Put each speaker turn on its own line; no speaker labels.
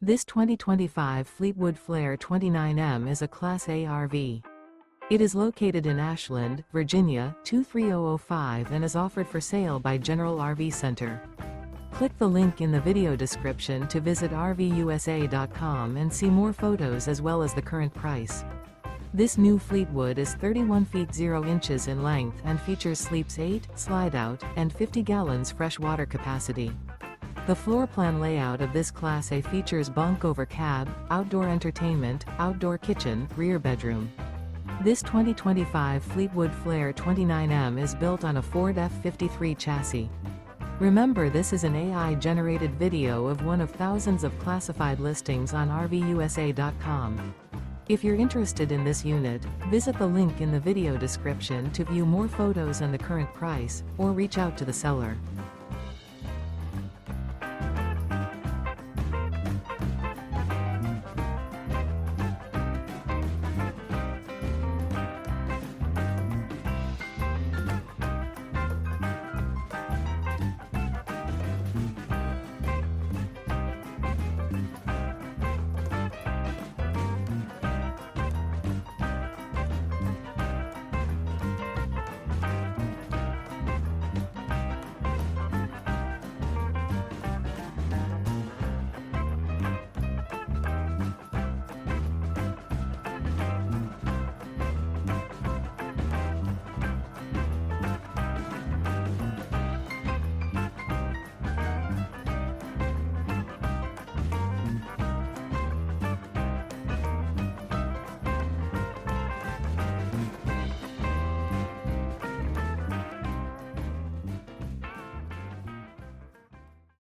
This 2025 Fleetwood Flair 29M is a Class A RV. It is located in Ashland, Virginia, 23005 and is offered for sale by General RV Center. Click the link in the video description to visit RVUSA.com and see more photos as well as the current price. This new Fleetwood is 31 feet 0 inches in length and features sleeps 8, slide-out, and 50 gallons fresh water capacity. The floor plan layout of this Class A features bunk over cab, outdoor entertainment, outdoor kitchen, rear bedroom. This 2025 Fleetwood Flair 29M is built on a Ford F-53 chassis. Remember, this is an AI-generated video of one of thousands of classified listings on RVUSA.com. If you're interested in this unit, visit the link in the video description to view more photos and the current price, or reach out to the seller.